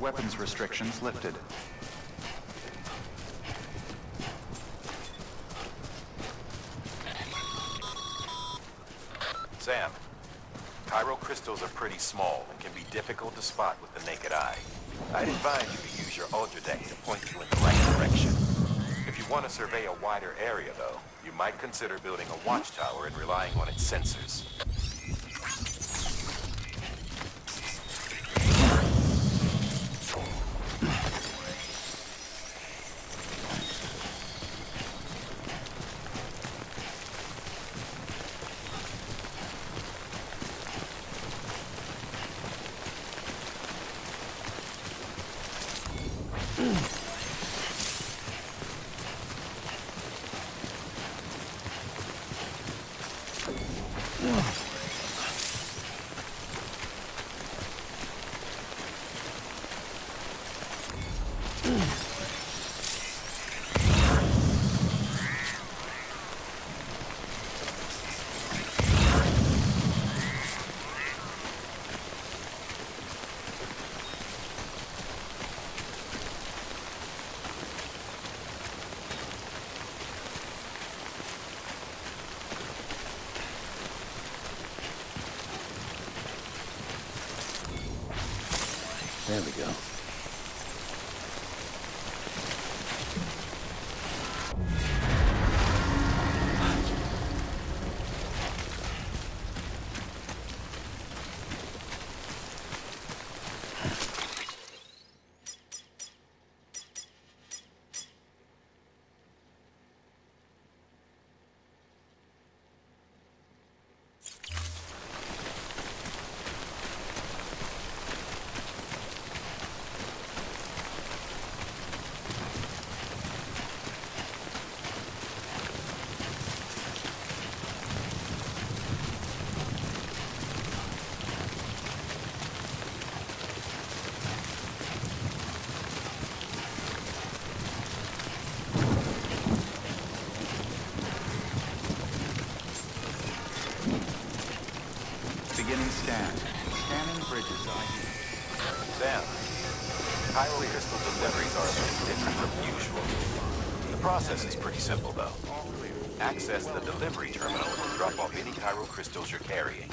weapons restrictions lifted. Sam, chiral crystals are pretty small and can be difficult to spot with the naked eye. I'd advise you to use your ultra deck to point you in the right direction. If you want to survey a wider area, though, you might consider building a watchtower and relying on its sensors. There we go. Beginning scan. Scanning bridges ID. Sam, chiral crystal deliveries are a bit different from usual. The process is pretty simple, though. Access the delivery terminal and drop off any chiral crystals you're carrying.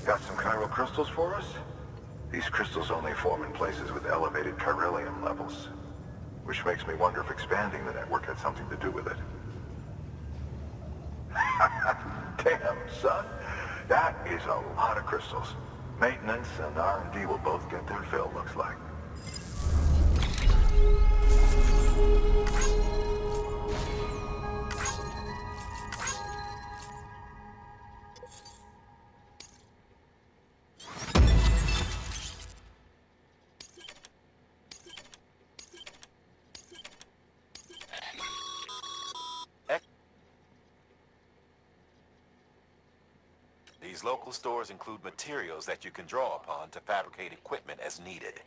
Got some chiral crystals for us? These crystals only form in places with elevated chiralium levels, which makes me wonder if expanding the network had something to do with it. Damn, son. That is a lot of crystals. Maintenance and R&D will both get their fill, looks like. These local stores include materials that you can draw upon to fabricate equipment as needed.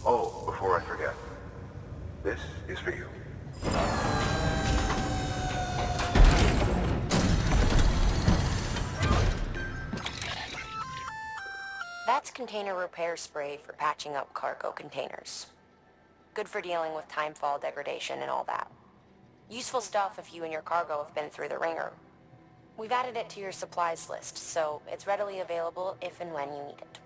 Oh, before I forget, this is for you. That's container repair spray for patching up cargo containers. Good for dealing with timefall degradation and all that. Useful stuff if you and your cargo have been through the ringer. We've added it to your supplies list, so it's readily available if and when you need it.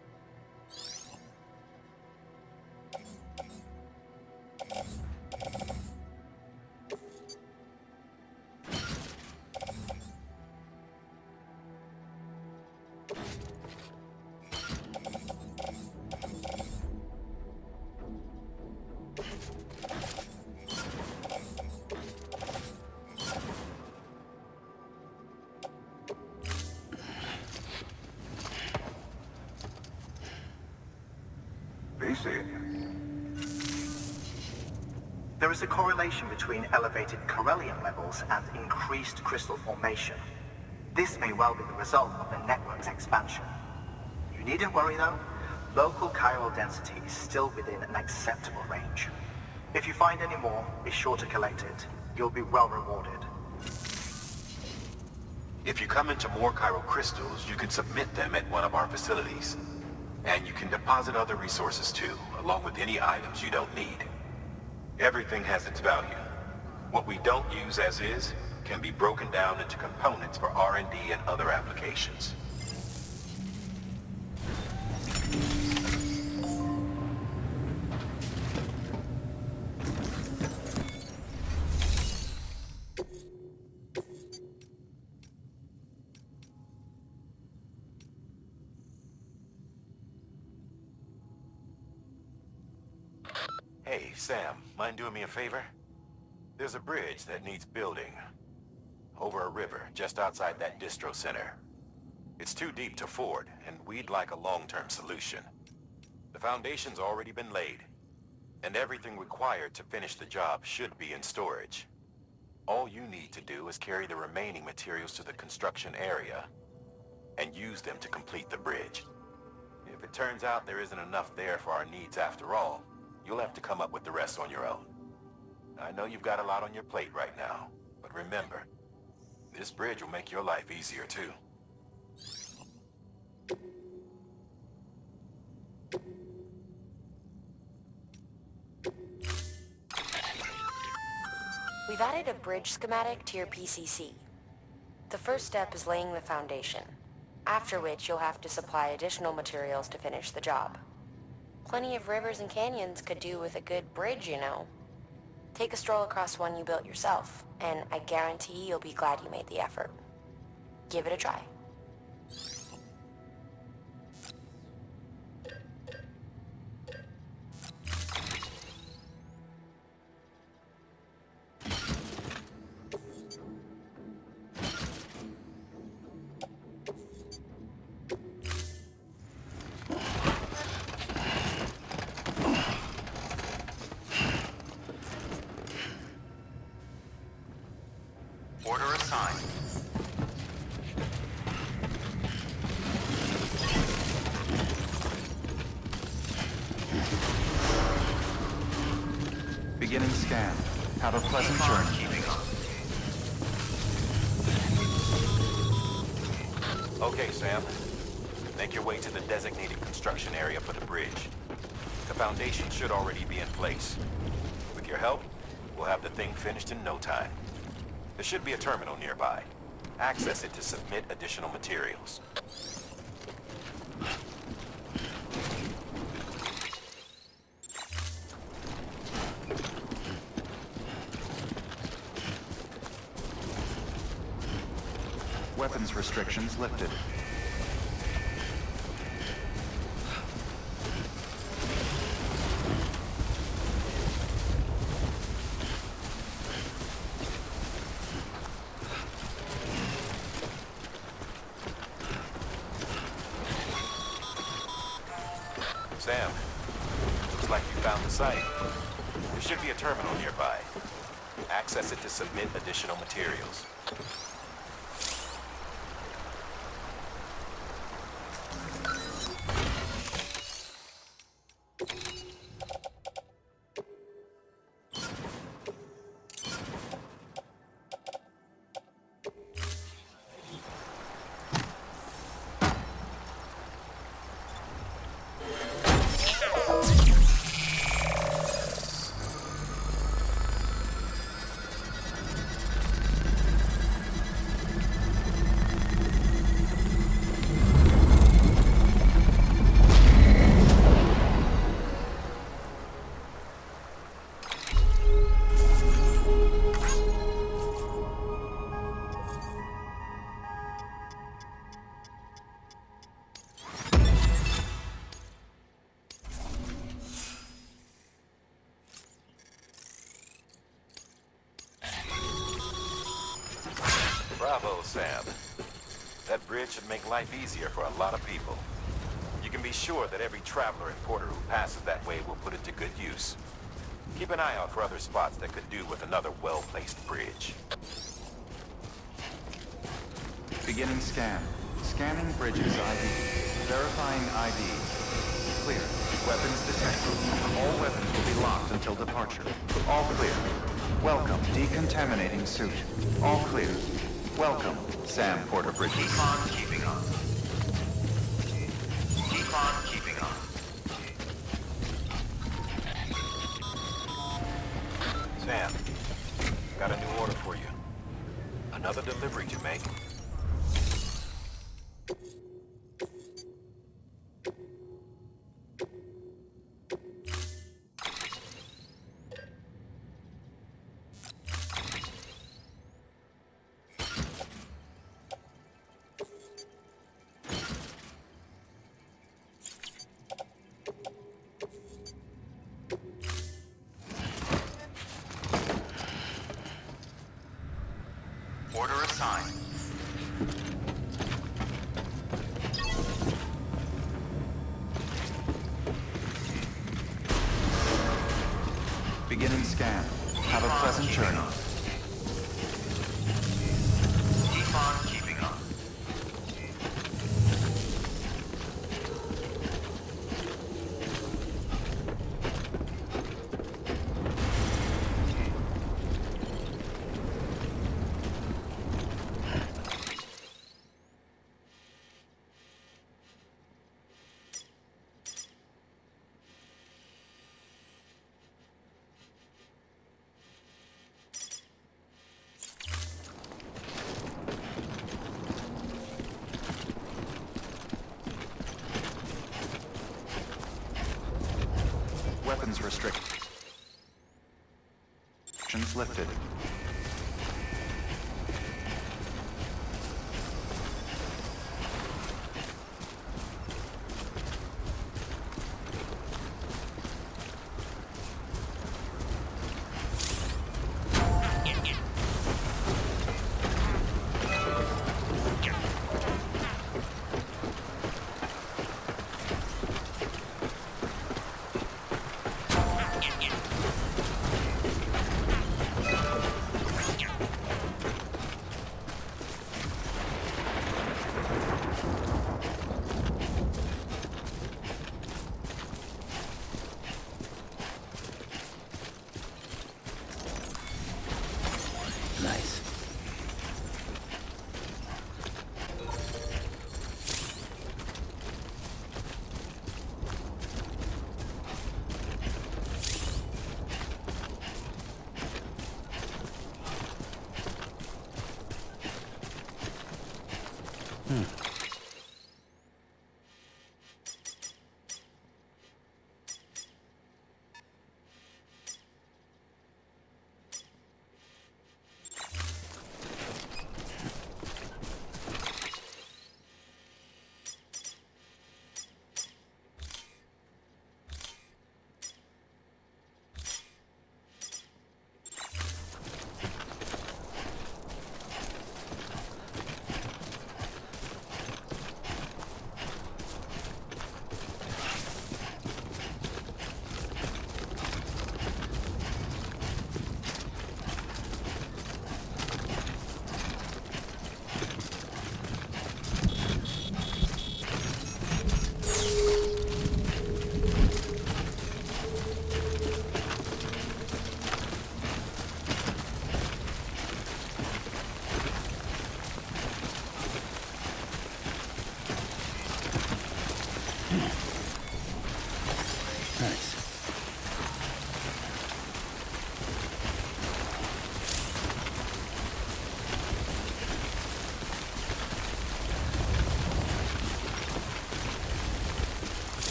There is a correlation between elevated chiralium levels and increased crystal formation. This may well be the result of the network's expansion. You needn't worry though. Local chiral density is still within an acceptable range. If you find any more, be sure to collect it. You'll be well rewarded. If you come into more chiral crystals, you can submit them at one of our facilities. And you can deposit other resources too, along with any items you don't need. Everything has its value. What we don't use as is can be broken down into components for R&D and other applications. Hey, Sam, mind doing me a favor? There's a bridge that needs building. Over a river, just outside that distro center. It's too deep to ford, and we'd like a long-term solution. The foundation's already been laid, and everything required to finish the job should be in storage. All you need to do is carry the remaining materials to the construction area, and use them to complete the bridge. If it turns out there isn't enough there for our needs after all, you'll have to come up with the rest on your own. I know you've got a lot on your plate right now, but remember, this bridge will make your life easier too. We've added a bridge schematic to your PCC. The first step is laying the foundation, after which you'll have to supply additional materials to finish the job. Plenty of rivers and canyons could do with a good bridge, you know. Take a stroll across one you built yourself, and I guarantee you'll be glad you made the effort. Give it a try. Order assigned. Beginning scan. Have a pleasant journey. Keeping on. Okay, Sam. Make your way to the designated construction area for the bridge. The foundation should already be in place. With your help, we'll have the thing finished in no time. There should be a terminal nearby. Access it to submit additional materials. Weapons restrictions lifted. Sam, looks like you found the site. There should be a terminal nearby. Access it to submit additional materials. Bravo, Sam. That bridge should make life easier for a lot of people. You can be sure that every traveler and porter who passes that way will put it to good use. Keep an eye out for other spots that could do with another well-placed bridge. Beginning scan. Scanning bridges ID. Verifying ID. Clear. Weapons detected. All weapons will be locked until departure. All clear. Welcome, decontaminating suit. All clear. Welcome, Sam Porter Bridges. Keep on keeping on. Keep on keeping on. Sam, got a new order for you. Another delivery to make. Order assigned. Beginning scan. Have a pleasant journey. Keep on keeping on. Weapons restrictions lifted.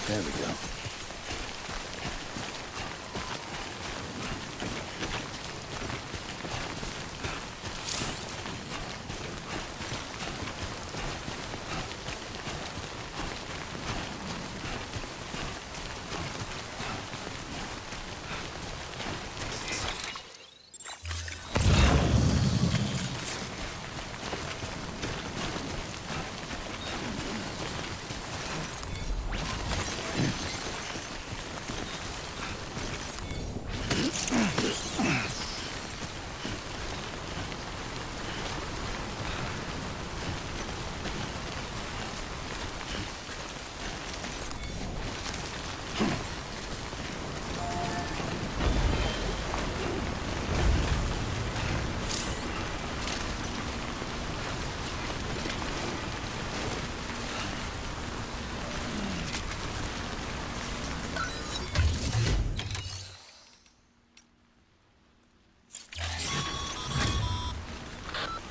There we go.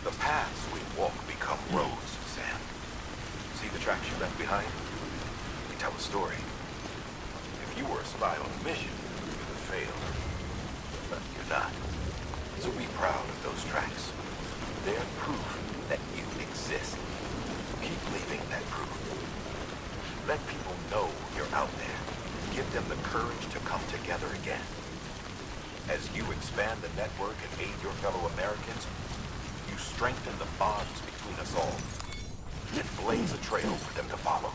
The paths we walk become roads, Sam. See the tracks you left behind? They tell a story. If you were a spy on a mission, you would have failed. But you're not. So be proud of those tracks. They're proof that you exist. Keep leaving that proof. Let people know you're out there. Give them the courage to come together again. As you expand the network and aid your fellow Americans, you strengthen the bonds between us all and blaze a trail for them to follow.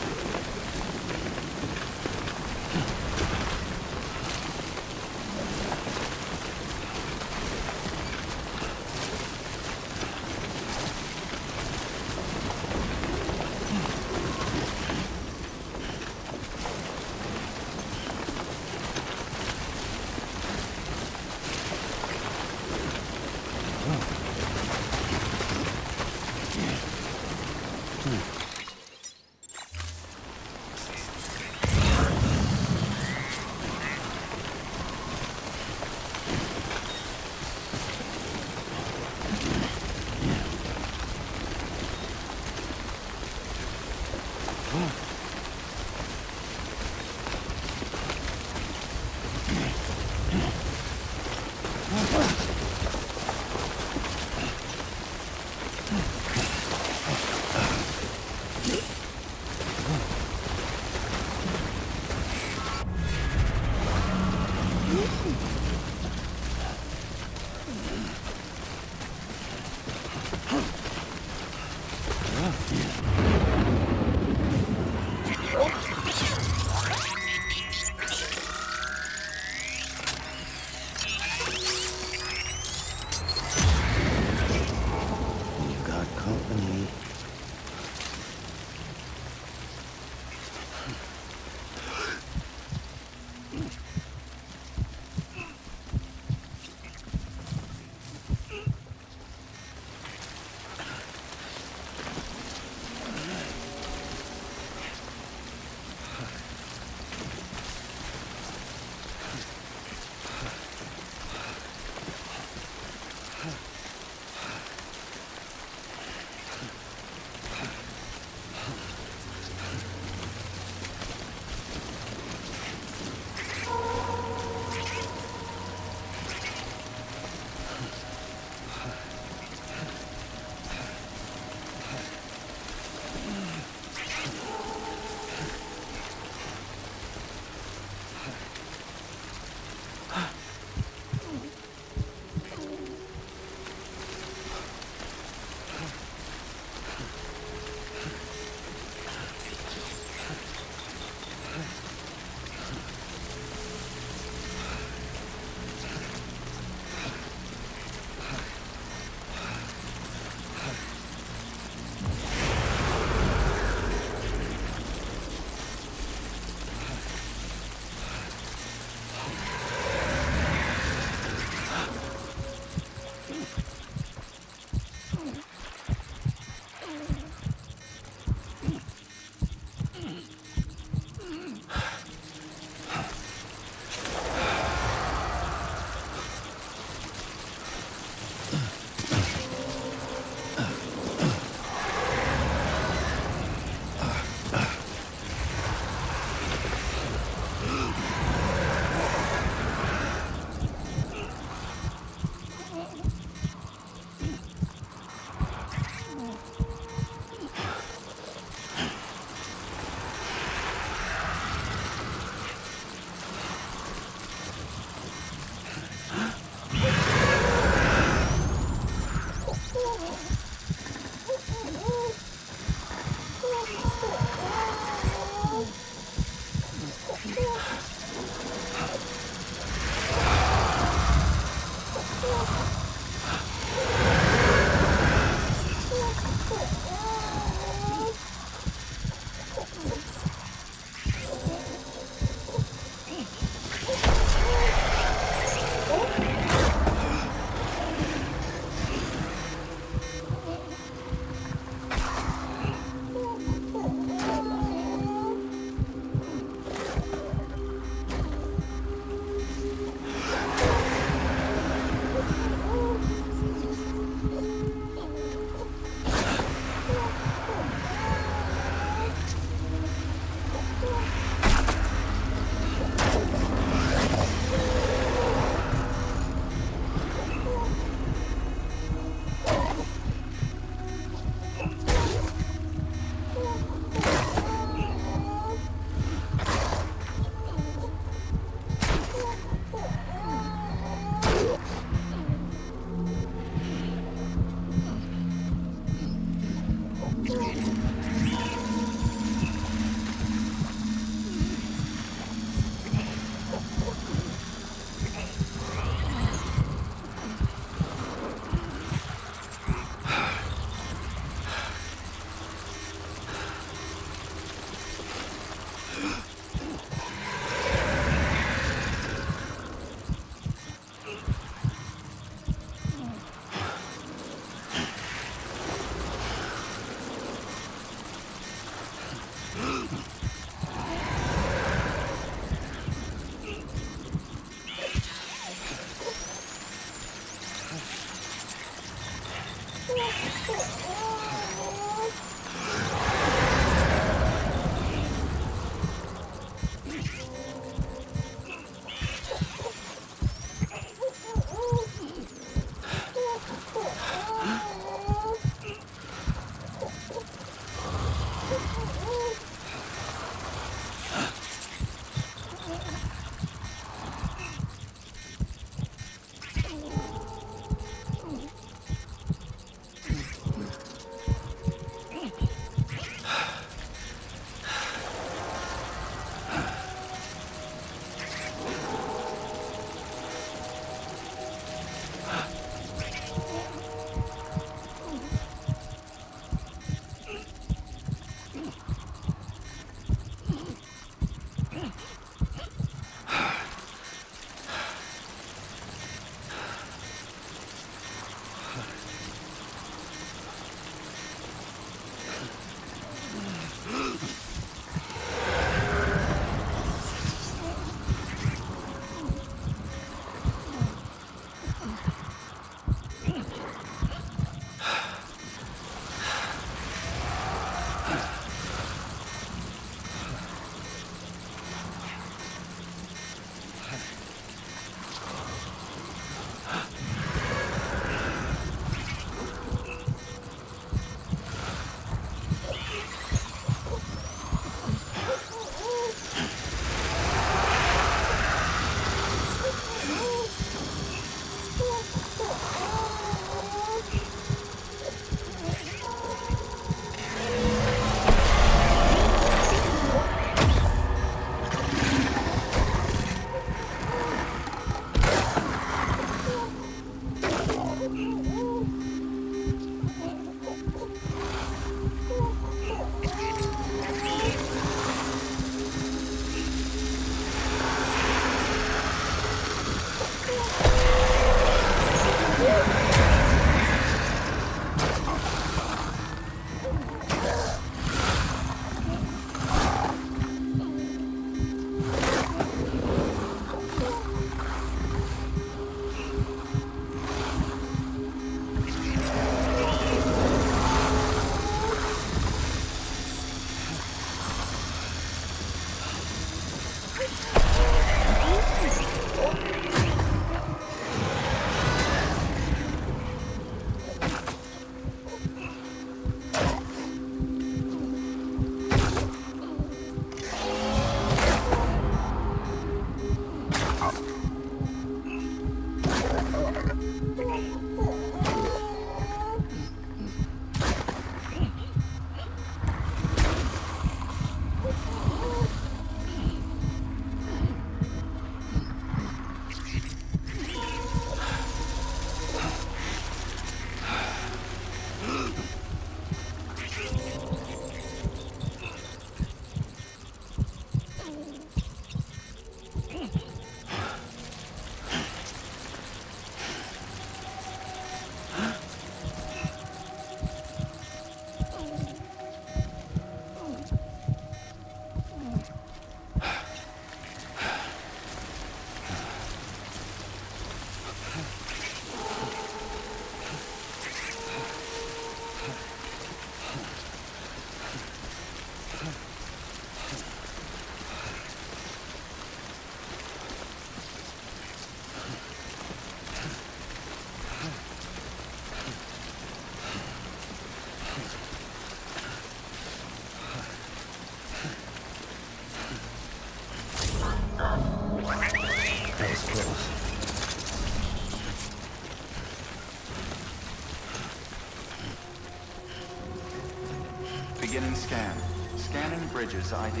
Beginning scan. Scanning bridges ID.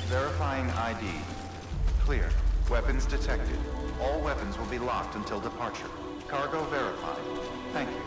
Verifying ID. Clear. Weapons detected. All weapons will be locked until departure. Cargo verified. Thank you.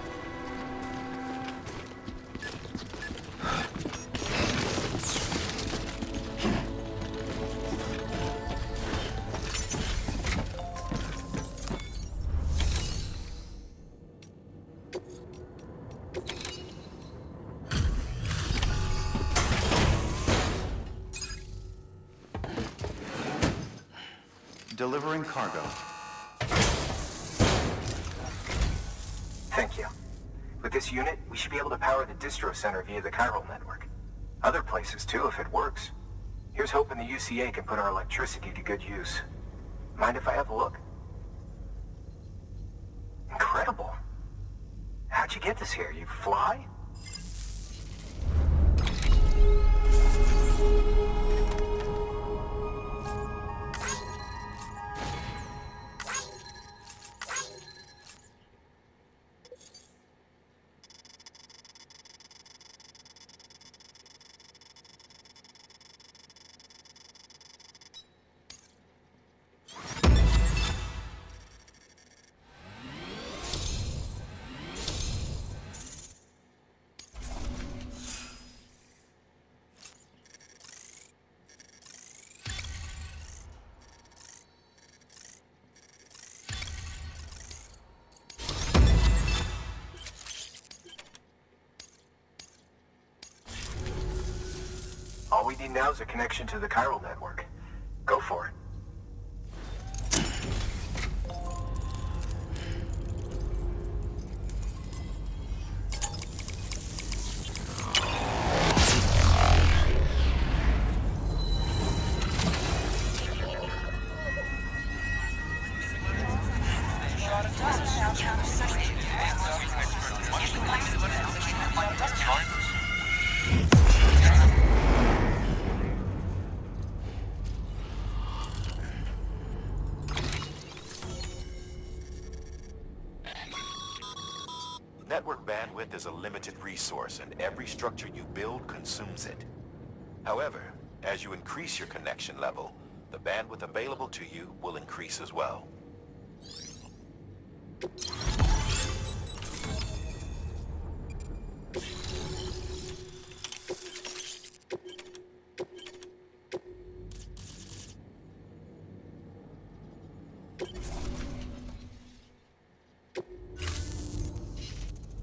Delivering cargo. Thank you. With this unit, we should be able to power the distro center via the chiral network. Other places too, if it works. Here's hoping the UCA can put our electricity to good use. Mind if I have a look? Incredible. How'd you get this here? You fly? All we need now is a connection to the chiral network. Go for it. Network bandwidth is a limited resource, and every structure you build consumes it. However, as you increase your connection level, the bandwidth available to you will increase as well.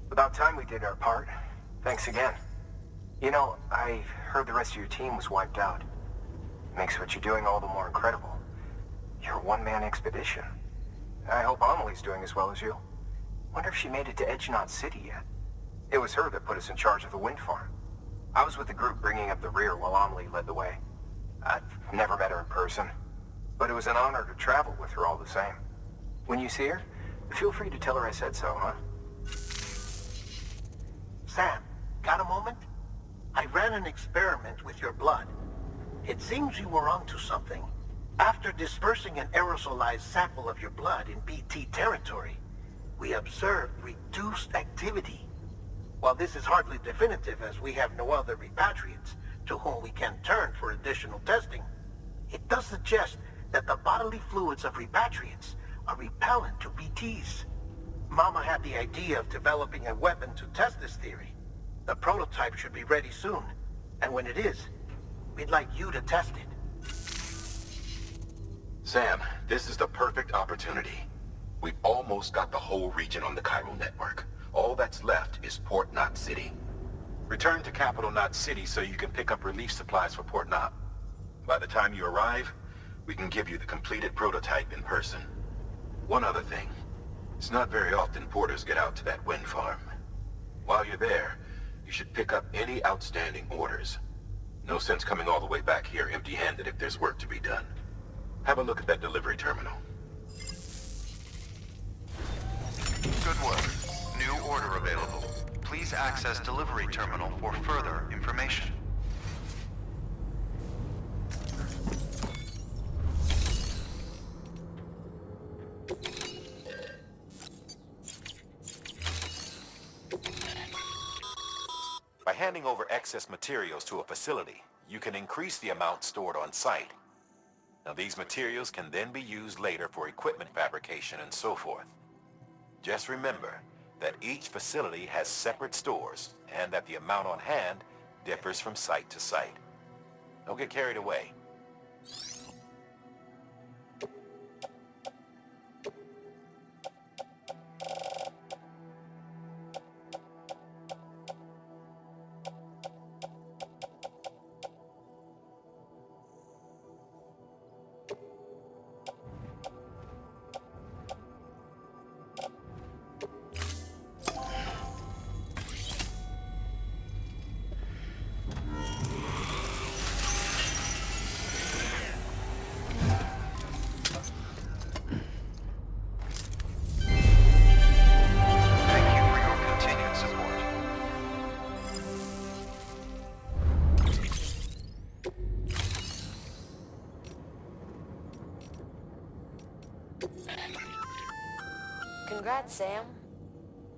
About time we did our part. Thanks again. You know, I heard the rest of your team was wiped out. Makes what you're doing all the more incredible. You're a one-man expedition. I hope Amelie's doing as well as you. Wonder if she made it to Edgenot City yet. It was her that put us in charge of the wind farm. I was with the group bringing up the rear while Amelie led the way. I've never met her in person, but it was an honor to travel with her all the same. When you see her, feel free to tell her I said so, huh? Sam, got a moment? I ran an experiment with your blood. It seems you were onto something. After dispersing an aerosolized sample of your blood in BT territory, we observed reduced activity. While this is hardly definitive as we have no other repatriates to whom we can turn for additional testing, it does suggest that the bodily fluids of repatriates are repellent to BTs. Mama had the idea of developing a weapon to test this theory. The prototype should be ready soon, and when it is, we'd like you to test it. Sam, this is the perfect opportunity. We've almost got the whole region on the chiral network. All that's left is Port Knot City. Return to Capital Knot City so you can pick up relief supplies for Port Knot. By the time you arrive, we can give you the completed prototype in person. One other thing. It's not very often porters get out to that wind farm. While you're there, you should pick up any outstanding orders. No sense coming all the way back here empty-handed if there's work to be done. Have a look at that delivery terminal. Good work. New order available. Please access delivery terminal for further information. By handing over excess materials to a facility, you can increase the amount stored on site. Now, these materials can then be used later for equipment fabrication and so forth. Just remember that each facility has separate stores and that the amount on hand differs from site to site. Don't get carried away. Congrats, Sam.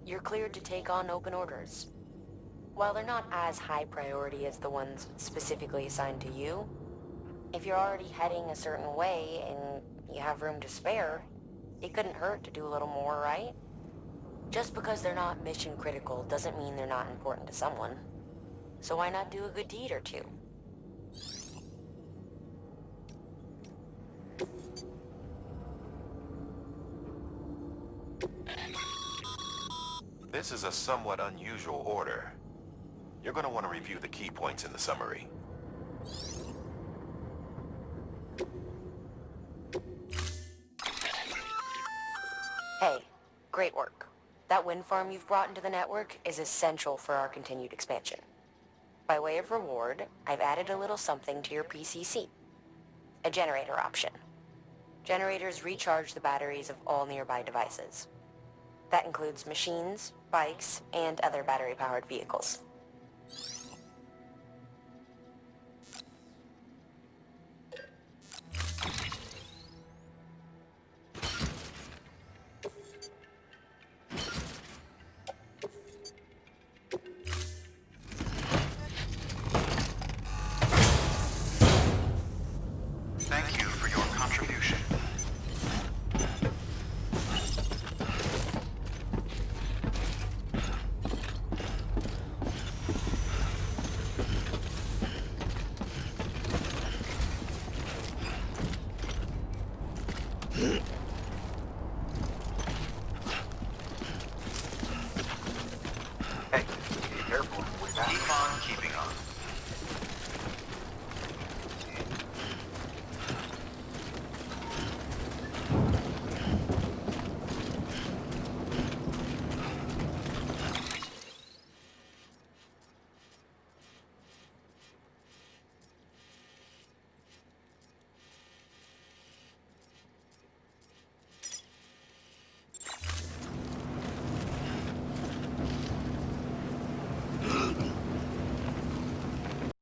You're cleared to take on open orders. While they're not as high priority as the ones specifically assigned to you, if you're already heading a certain way and you have room to spare, it couldn't hurt to do a little more, right? Just because they're not mission critical doesn't mean they're not important to someone. So why not do a good deed or two? This is a somewhat unusual order. You're going to want to review the key points in the summary. Hey, great work. That wind farm you've brought into the network is essential for our continued expansion. By way of reward, I've added a little something to your PCC. A generator option. Generators recharge the batteries of all nearby devices. That includes machines, bikes, and other battery-powered vehicles.